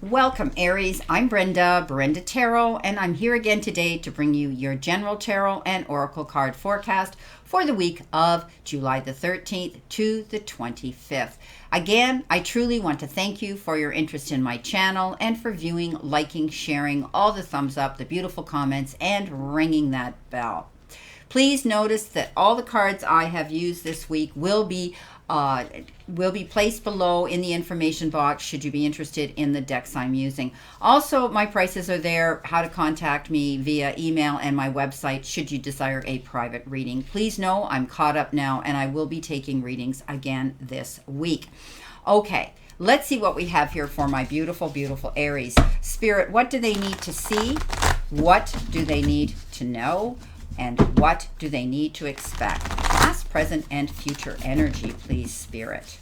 Welcome, Aries. I'm Brenda Tarot, and I'm here again today to bring you your general tarot and oracle card forecast for the week of July the 13th to the 25th. Again, I truly want to thank you for your interest in my channel and for viewing, liking, sharing, all the thumbs up, the beautiful comments, and ringing that bell. Please notice that all the cards I have used this week will be placed below in the information box should you be interested in the decks I'm using. Also, my prices are there, how to contact me via email and my website should you desire a private reading. Please know I'm caught up now and I will be taking readings again this week. Okay, let's see what we have here for my beautiful, beautiful Aries. Spirit, what do they need to see? What do they need to know? And what do they need to expect? Past, present, and future energy, please, Spirit.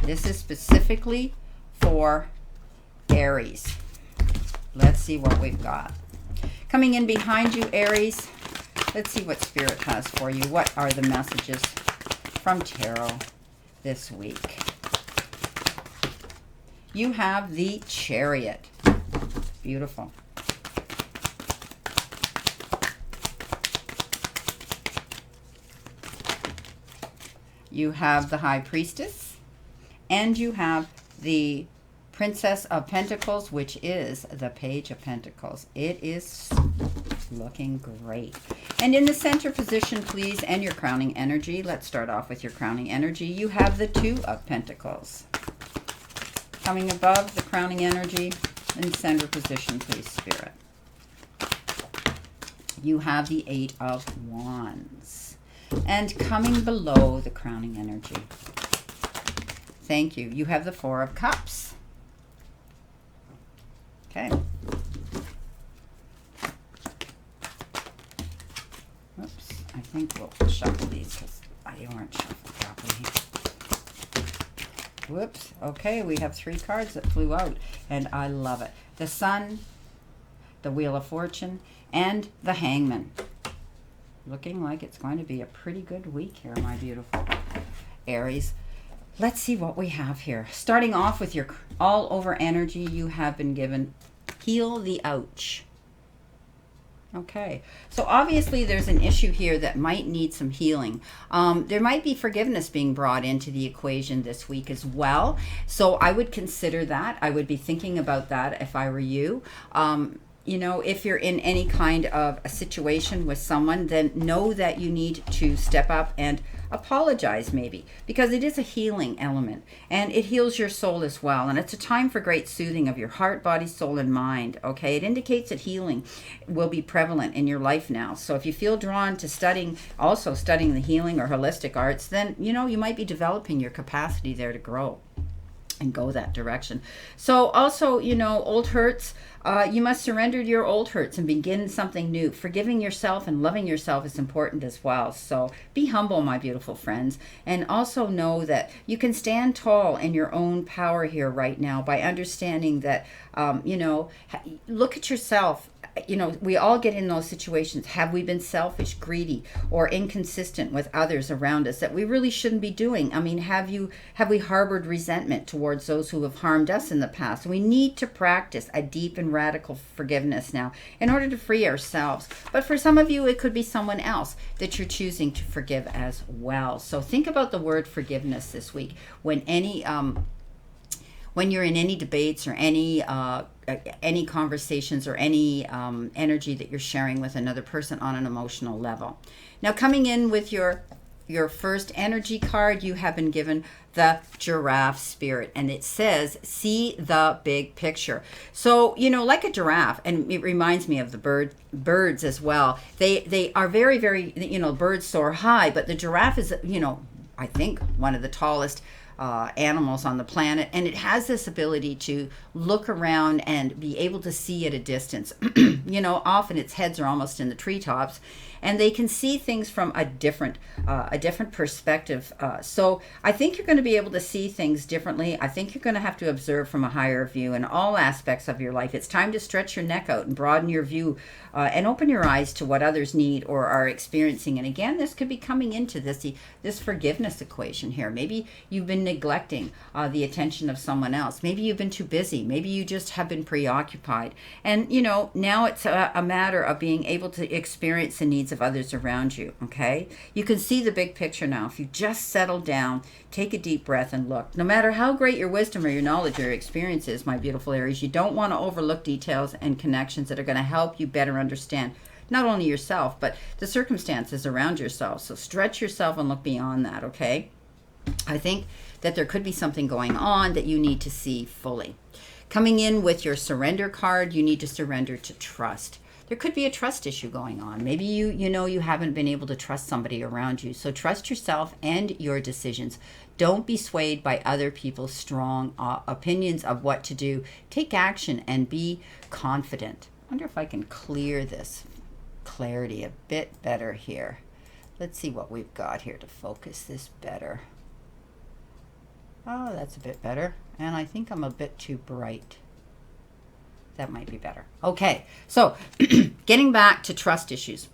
This is specifically for Aries. Let's see what we've got. Coming in behind you, Aries, let's see what Spirit has for you. What are the messages from Tarot this week? You have the Chariot. Beautiful. You have the High Priestess, and you have the Princess of Pentacles, which is the Page of Pentacles. It is looking great. And in the center position, please, and your crowning energy. Let's start off with your crowning energy. You have the Two of Pentacles. Coming above the crowning energy in center position, please, Spirit. You have the Eight of Wands. And coming below the crowning energy, thank you, you have the Four of Cups. Okay. Oops, I think we'll shuffle these because I aren't shuffled properly. Whoops. Okay, we have three cards that flew out, and I love it. The Sun, the Wheel of Fortune, and the Hangman. Looking like it's going to be a pretty good week here, my beautiful Aries. Let's see what we have here. Starting off with your all-over energy, you have been given Heal the Ouch. Okay, so obviously there's an issue here that might need some healing. There might be forgiveness being brought into the equation this week as well. So I would consider that. I would be thinking about that if I were you. You know, if you're in any kind of a situation with someone, then know that you need to step up and apologize maybe, because it is a healing element and it heals your soul as well. And it's a time for great soothing of your heart, body, soul, and mind. Okay, it indicates that healing will be prevalent in your life now. So if you feel drawn to studying the healing or holistic arts, then, you know, you might be developing your capacity there to grow and go that direction. So also, you know, old hurts, you must surrender your old hurts and begin something new. Forgiving yourself and loving yourself is important as well. So be humble, my beautiful friends, and also know that you can stand tall in your own power here right now by understanding that, you know, look at yourself. You know, we all get in those situations. Have we been selfish, greedy, or inconsistent with others around us that we really shouldn't be doing? I mean, have we harbored resentment towards those who have harmed us in the past? We need to practice a deep and radical forgiveness now in order to free ourselves. But for some of you, it could be someone else that you're choosing to forgive as well. So think about the word forgiveness this week when you're in any debates or any conversations or any energy that you're sharing with another person on an emotional level. Now, coming in with your first energy card, you have been given the Giraffe Spirit, and it says, see the big picture. So, you know, like a giraffe, and it reminds me of the birds as well. They are very, very, you know, birds soar high, but the giraffe is, you know, I think one of the tallest animals on the planet, and it has this ability to look around and be able to see at a distance. You know, often its heads are almost in the treetops, and they can see things from a different perspective. So I think you're going to be able to see things differently. I think you're going to have to observe from a higher view in all aspects of your life. It's time to stretch your neck out and broaden your view, and open your eyes to what others need or are experiencing. And again, this could be coming into this forgiveness equation here. Maybe you've been neglecting the attention of someone else. Maybe you've been too busy. Maybe you just have been preoccupied. And, now it's a matter of being able to experience the needs of others around you, okay? You can see the big picture now. If you just settle down, take a deep breath and look. No matter how great your wisdom or your knowledge or your experience is, my beautiful Aries, you don't want to overlook details and connections that are going to help you better understand not only yourself, but the circumstances around yourself. So stretch yourself and look beyond that, okay? I think that there could be something going on that you need to see fully. Coming in with your surrender card, you need to surrender to trust. There could be a trust issue going on. Maybe you haven't been able to trust somebody around you. So trust yourself and your decisions. Don't be swayed by other people's strong opinions of what to do. Take action and be confident. I wonder if I can clear this clarity a bit better here. Let's see what we've got here to focus this better. Oh, that's a bit better. And I think I'm a bit too bright. That might be better. Okay, so getting back to trust issues.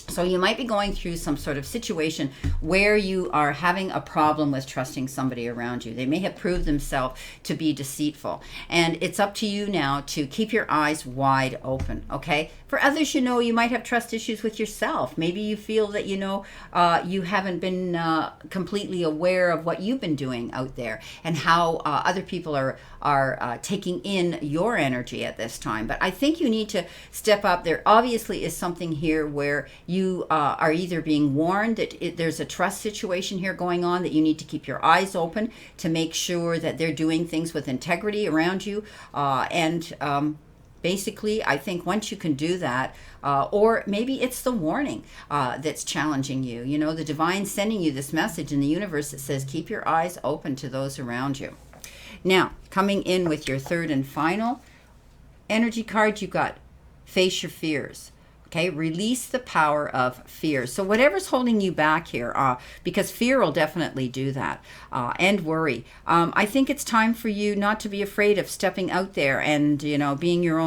So you might be going through some sort of situation where you are having a problem with trusting somebody around you. They may have proved themselves to be deceitful. And it's up to you now to keep your eyes wide open, okay? For others, you might have trust issues with yourself. Maybe you feel that, you haven't been completely aware of what you've been doing out there and how other people are taking in your energy at this time. But I think you need to step up. There obviously is something here where you are either being warned that there's a trust situation here going on, that you need to keep your eyes open to make sure that they're doing things with integrity around you. Basically, I think once you can do that, or maybe it's the warning that's challenging you. The divine sending you this message in the universe that says, keep your eyes open to those around you. Now, coming in with your third and final energy card, you got face your fears. Okay, release the power of fear. So whatever's holding you back here, because fear will definitely do that, and worry. I think it's time for you not to be afraid of stepping out there and, being your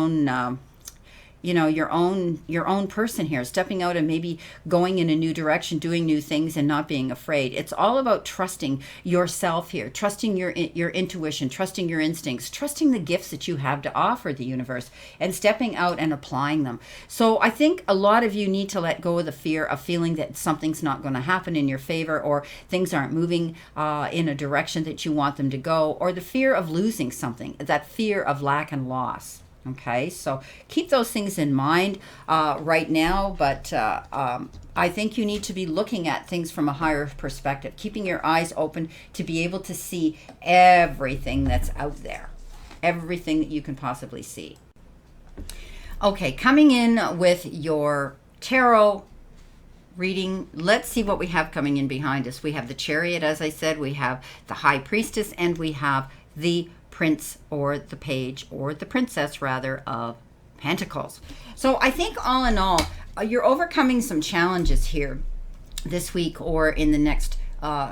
own, your own person here, stepping out and maybe going in a new direction, doing new things and not being afraid. It's all about trusting yourself here, trusting your intuition, trusting your instincts, trusting the gifts that you have to offer the universe, and stepping out and applying them. So I think a lot of you need to let go of the fear of feeling that something's not going to happen in your favor, or things aren't moving in a direction that you want them to go, or the fear of losing something, that fear of lack and loss. Okay, so keep those things in mind right now, but I think you need to be looking at things from a higher perspective, keeping your eyes open to be able to see everything that's out there, everything that you can possibly see. Okay, coming in with your tarot reading, let's see what we have coming in behind us. We have the Chariot, as I said, we have the High Priestess, and we have the Prince, or the Page, or the Princess rather, of Pentacles. So I think all in all, you're overcoming some challenges here this week or in the next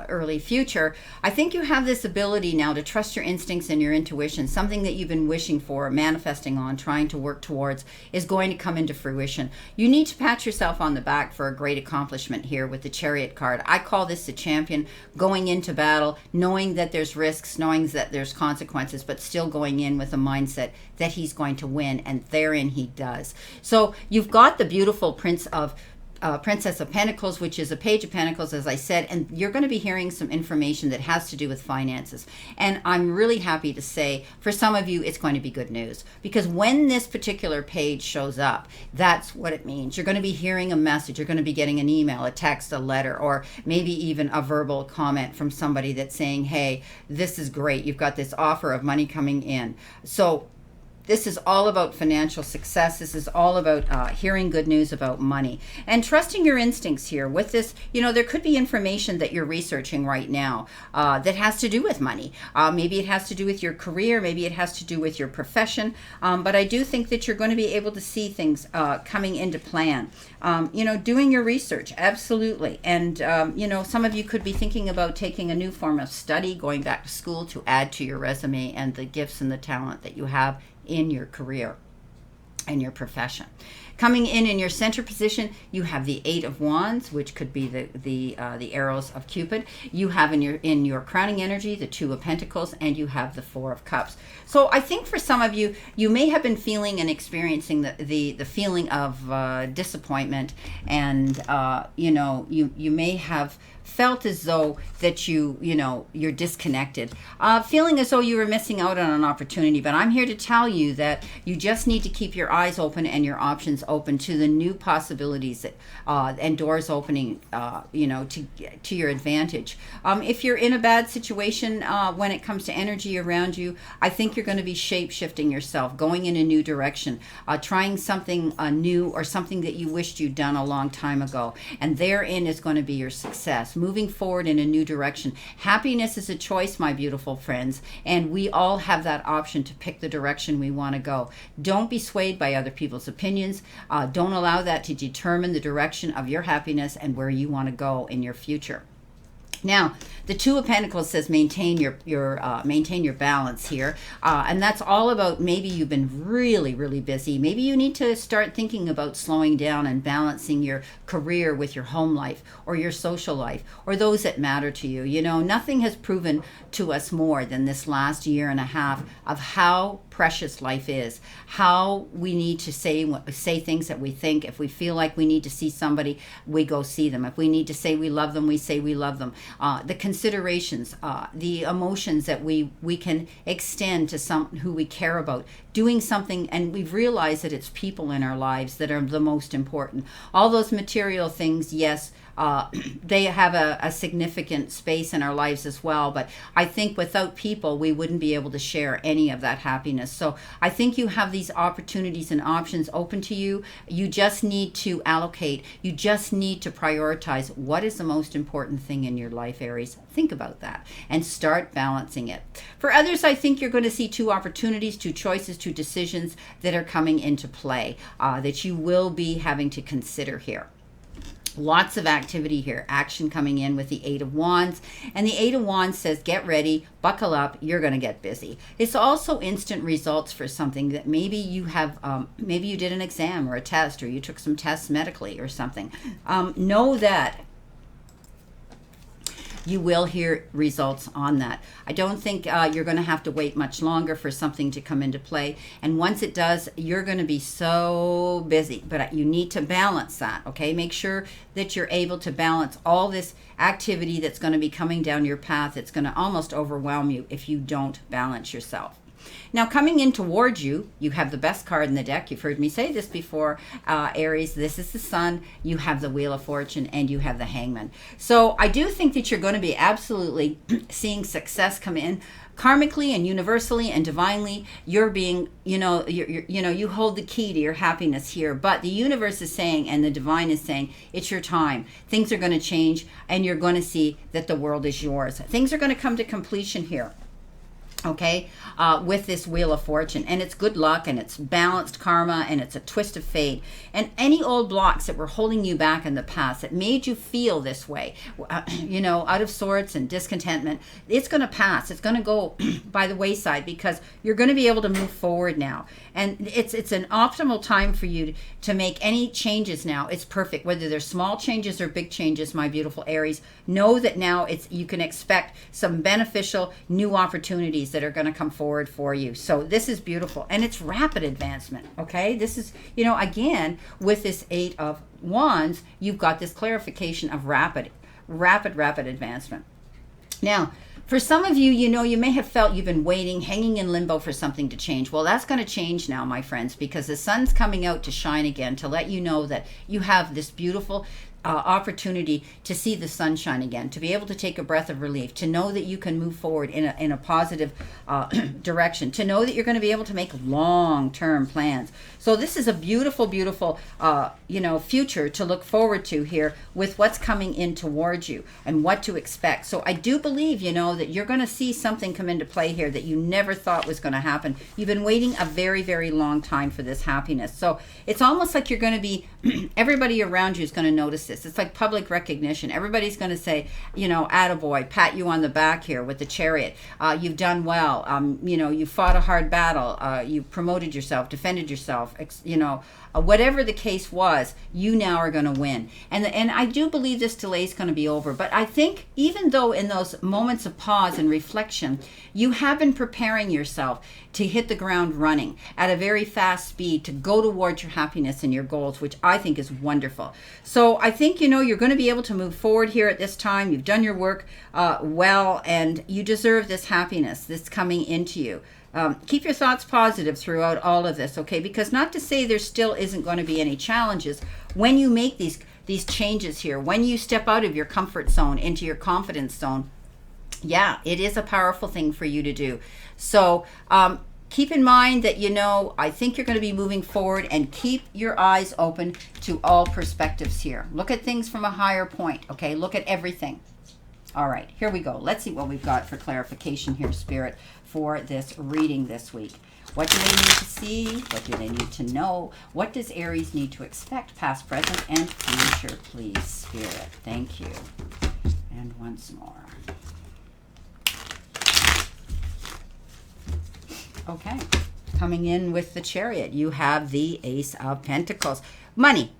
early future. I think you have this ability now to trust your instincts and your intuition. Something that you've been wishing for, manifesting on, trying to work towards, is going to come into fruition. You need to pat yourself on the back for a great accomplishment here with the Chariot card. I call this the champion going into battle, knowing that there's risks, knowing that there's consequences, but still going in with a mindset that he's going to win, and therein he does. So you've got the beautiful Princess of Pentacles, which is a Page of Pentacles, as I said, and you're going to be hearing some information that has to do with finances. And I'm really happy to say, for some of you, it's going to be good news, because when this particular page shows up, that's what it means. You're going to be hearing a message. You're going to be getting an email, a text, a letter, or maybe even a verbal comment from somebody that's saying, hey, this is great. You've got this offer of money coming in. So This is all about financial success. This is all about hearing good news about money and trusting your instincts here. With this, there could be information that you're researching right now that has to do with money. Maybe it has to do with your career. Maybe it has to do with your profession. But I do think that you're going to be able to see things coming into plan. Doing your research, absolutely. And, some of you could be thinking about taking a new form of study, going back to school to add to your resume and the gifts and the talent that you have in your career and your profession. Coming in your center position, you have the Eight of Wands, which could be the arrows of Cupid. You have in your crowning energy the Two of Pentacles, and you have the Four of Cups. So I think for some of you, you may have been feeling and experiencing the feeling of disappointment, and you may have felt as though that you're disconnected, feeling as though you were missing out on an opportunity. But I'm here to tell you that you just need to keep your eyes open and your options open to the new possibilities that, and doors opening, to your advantage. If you're in a bad situation when it comes to energy around you, I think you're going to be shape-shifting yourself, going in a new direction, trying something new or something that you wished you'd done a long time ago. And therein is going to be your success, moving forward in a new direction. Happiness is a choice, my beautiful friends, and we all have that option to pick the direction we want to go. Don't be swayed by other people's opinions. Don't allow that to determine the direction of your happiness and where you want to go in your future. Now, the Two of Pentacles says maintain your balance here, and that's all about maybe you've been really, really busy. Maybe you need to start thinking about slowing down and balancing your career with your home life or your social life or those that matter to you. Nothing has proven to us more than this last year and a half of how precious life is, how we need to say things that we think. If we feel like we need to see somebody, we go see them. If we need to say we love them, we say we love them. The considerations, the emotions that we can extend to some who we care about, doing something, and we've realized that it's people in our lives that are the most important. All those material things, yes, they have a significant space in our lives as well, but I think without people, we wouldn't be able to share any of that happiness. So I think you have these opportunities and options open to you. You just need to allocate. You just need to prioritize what is the most important thing in your life, Aries. Think about that and start balancing it. For others, I think you're going to see two opportunities, two choices, two decisions that are coming into play that you will be having to consider here. Lots of activity here, action coming in with the Eight of Wands. And the Eight of Wands says, get ready, buckle up, you're going to get busy. It's also instant results for something that maybe you have, maybe you did an exam or a test, or you took some tests medically or something. Know that you will hear results on that. I don't think you're going to have to wait much longer for something to come into play. And once it does, you're going to be so busy. But you need to balance that, okay? Make sure that you're able to balance all this activity that's going to be coming down your path. It's going to almost overwhelm you if you don't balance yourself. Now, coming in towards you, you have the best card in the deck. You've heard me say this before, Aries. This is the Sun. You have the Wheel of Fortune, and you have the Hangman. So I do think that you're going to be absolutely seeing success come in. Karmically and universally and divinely, you're being, you hold the key to your happiness here. But the universe is saying, and the divine is saying, it's your time. Things are going to change, and you're going to see that the world is yours. Things are going to come to completion here. Okay, with this Wheel of Fortune, and it's good luck, and it's balanced karma, and it's a twist of fate, and any old blocks that were holding you back in the past that made you feel this way, out of sorts and discontentment, it's going to pass. It's going to go by the wayside because you're going to be able to move forward now, and it's an optimal time for you to make any changes now. It's perfect, whether they're small changes or big changes, my beautiful Aries. Know that now you can expect some beneficial new opportunities that are going to come forward for you. So this is beautiful, and it's rapid advancement. Okay, this is, again, with this Eight of Wands, you've got this clarification of rapid advancement. Now, For some of you, you know, you may have felt you've been waiting, hanging in limbo for something to change. Well, that's going to change now, my friends, because the sun's coming out to shine again to let you know that you have this beautiful opportunity to see the sunshine again, to be able to take a breath of relief, to know that you can move forward in a positive direction, to know that you're going to be able to make long-term plans. So this is a beautiful, beautiful, future to look forward to here with what's coming in towards you and what to expect. So I do believe, that you're going to see something come into play here that you never thought was going to happen. You've been waiting a very, very long time for this happiness. So it's almost like you're going to be, everybody around you is going to notice this. It's like public recognition. Everybody's going to say, attaboy, pat you on the back here with the Chariot. You've done well. You fought a hard battle. You promoted yourself, defended yourself, whatever the case was, you now are going to win. And I do believe this delay is going to be over. But I think even though in those moments of pause and reflection, you have been preparing yourself to hit the ground running at a very fast speed to go towards your happiness and your goals, which I think is wonderful. So I think, you're going to be able to move forward here at this time. You've done your work well, and you deserve this happiness that's coming into you. Keep your thoughts positive throughout all of this, okay? Because not to say there still isn't going to be any challenges when you make these changes here, when you step out of your comfort zone into your confidence zone. Yeah, it is a powerful thing for you to do. So keep in mind that, I think you're going to be moving forward, and keep your eyes open to all perspectives here. Look at things from a higher point, okay? Look at everything. All right, here we go. Let's see what we've got for clarification here, Spirit, for this reading this week. What do they need to see? What do they need to know? What does Aries need to expect, past, present, and future, please, Spirit? Thank you. And once more. Okay, coming in with the Chariot, you have the Ace of Pentacles. Money.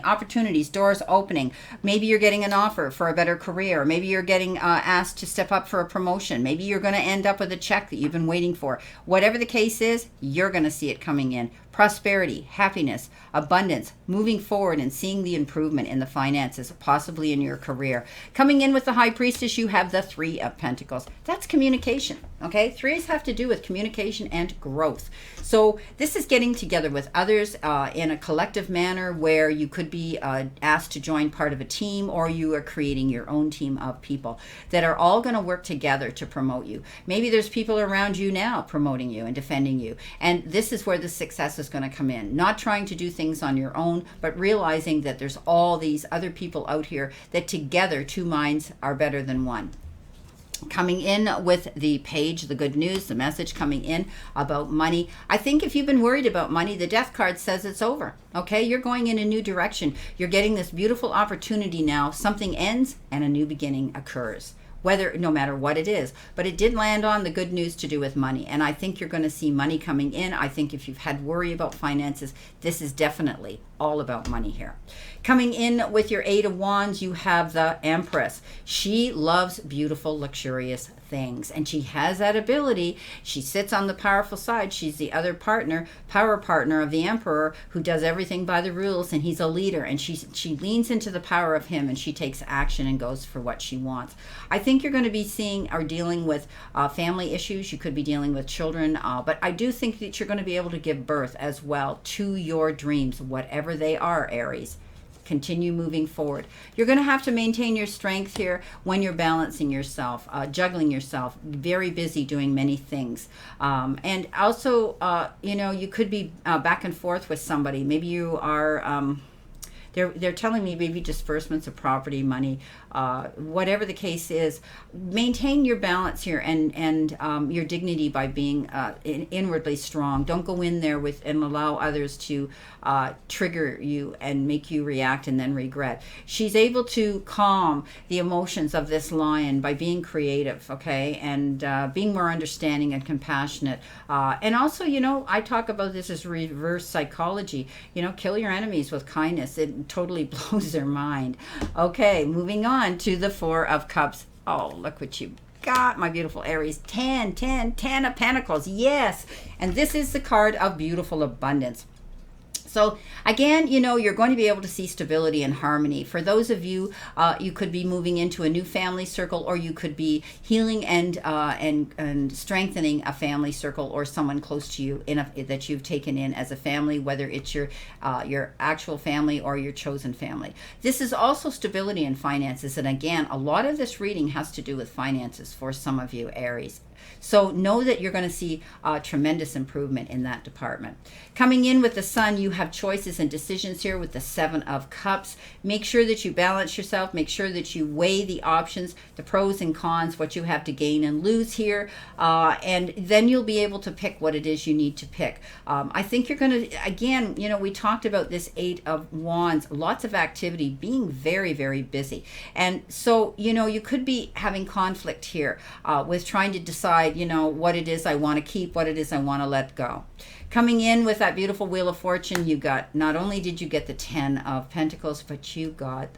Opportunities, doors opening. Maybe you're getting an offer for a better career. Maybe you're getting asked to step up for a promotion. Maybe you're going to end up with a check that you've been waiting for. Whatever the case is, you're going to see it coming in. Prosperity, happiness, abundance, moving forward and seeing the improvement in the finances, possibly in your career. Coming in with the High Priestess, you have the Three of Pentacles. That's communication, okay? Threes have to do with communication and growth. So this is getting together with others in a collective manner where you could be asked to join part of a team, or you are creating your own team of people that are all going to work together to promote you. Maybe there's people around you now promoting you and defending you. And this is where the success is going to come in. Not trying to do things on your own, but realizing that there's all these other people out here that together two minds are better than one. Coming in with the Page, the good news, the message coming in about money. I think if you've been worried about money, the Death card says it's over. Okay, you're going in a new direction. You're getting this beautiful opportunity now. Something ends and a new beginning occurs. No matter what it is. But it did land on the good news to do with money. And I think you're going to see money coming in. I think if you've had worry about finances, this is definitely all about money here. Coming in with your Eight of Wands, you have the Empress. She loves beautiful, luxurious things, and she has that ability. She sits on the powerful side. She's the other power partner of the Emperor, who does everything by the rules, and he's a leader, and she leans into the power of him, and she takes action and goes for what she wants. I think you're going to be seeing or dealing with family issues. You could be dealing with children, but I do think that you're going to be able to give birth as well to your dreams, whatever they are, Aries. Continue moving forward. You're going to have to maintain your strength here when you're balancing yourself, juggling yourself, very busy doing many things. And also, you could be back and forth with somebody. Maybe you are... They're telling me maybe disbursements of property, money, whatever the case is. Maintain your balance here and your dignity by being inwardly strong. Don't go in there and allow others to trigger you and make you react and then regret. She's able to calm the emotions of this lion by being creative, okay, and being more understanding and compassionate. And also, I talk about this as reverse psychology. Kill your enemies with kindness. It totally blows their mind. Okay, moving on to the Four of Cups. Oh, look what you got, my beautiful Aries. 10 of Pentacles. Yes. And this is the card of beautiful abundance. So again, you know, you're going to be able to see stability and harmony. For those of you, you could be moving into a new family circle, or you could be healing and strengthening a family circle or someone close to you that you've taken in as a family, whether it's your actual family or your chosen family. This is also stability and finances, and again, a lot of this reading has to do with finances for some of you, Aries. So know that you're going to see tremendous improvement in that department. Coming in with the Sun, you have choices and decisions here with the Seven of Cups. Make sure that you balance yourself. Make sure that you weigh the options, the pros and cons, what you have to gain and lose here. And then you'll be able to pick what it is you need to pick. I think you're going to, again, you know, we talked about this Eight of Wands, lots of activity, being very, very busy. And so, you know, you could be having conflict here with trying to decide, you know, what it is I want to keep, what it is I want to let go. Coming in with that beautiful Wheel of Fortune, you got, not only did you get the 10 of Pentacles, but you got,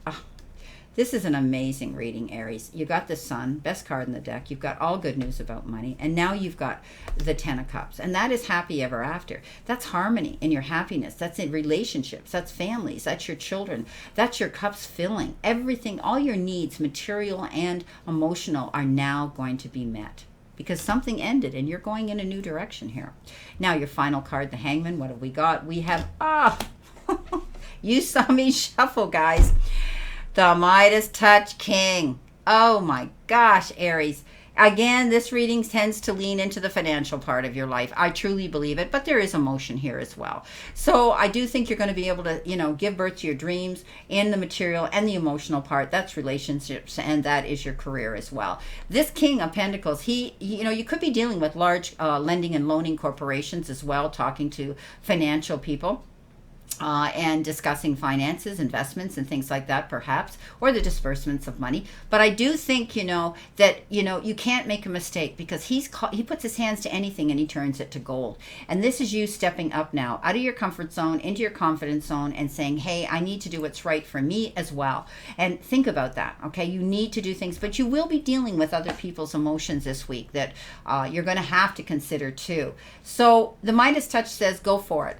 this is an amazing reading, Aries. You got the Sun, best card in the deck. You've got all good news about money. And now you've got the 10 of Cups. And that is happy ever after. That's harmony in your happiness. That's in relationships. That's families. That's your children. That's your cups filling. Everything, all your needs, material and emotional, are now going to be met, because something ended and you're going in a new direction here. Now your final card, the Hangman. What have we got? We have, you saw me shuffle, guys. The Midas Touch King. Oh my gosh, Aries. Again, this reading tends to lean into the financial part of your life. I truly believe it, but there is emotion here as well. So I do think you're going to be able to, you know, give birth to your dreams in the material and the emotional part. That's relationships, and that is your career as well. This King of Pentacles, you know, you could be dealing with large lending and loaning corporations as well, talking to financial people. And discussing finances, investments, and things like that, perhaps, or the disbursements of money. But I do think, you know, that, you know, you can't make a mistake, because he puts his hands to anything and he turns it to gold. And this is you stepping up now out of your comfort zone into your confidence zone and saying, hey, I need to do what's right for me as well. And think about that, okay? You need to do things, but you will be dealing with other people's emotions this week that you're going to have to consider too. So the Midas Touch says, go for it.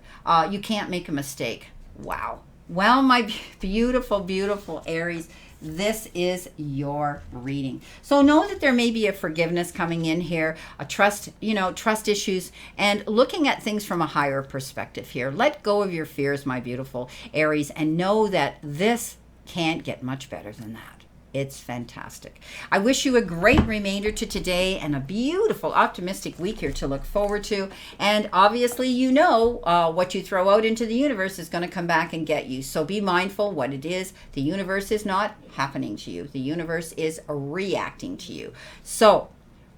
You can't make a mistake. Wow. Well, my beautiful, beautiful Aries, this is your reading. So know that there may be a forgiveness coming in here, a trust, you know, trust issues, and looking at things from a higher perspective here. Let go of your fears, my beautiful Aries, and know that this can't get much better than that. It's fantastic. I wish you a great remainder to today and a beautiful, optimistic week here to look forward to. And obviously, you know, what you throw out into the universe is going to come back and get you. So be mindful what it is. The universe is not happening to you. The universe is reacting to you. So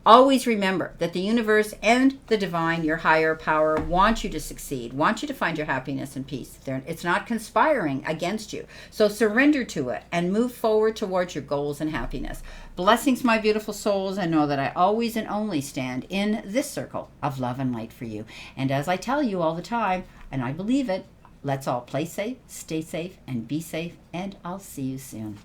always remember that the universe and the divine, your higher power, want you to succeed, want you to find your happiness and peace. It's not conspiring against you. So surrender to it and move forward towards your goals and happiness. Blessings, my beautiful souls, and know that I always and only stand in this circle of love and light for you. And as I tell you all the time, and I believe it, let's all play safe, stay safe, and be safe, and I'll see you soon.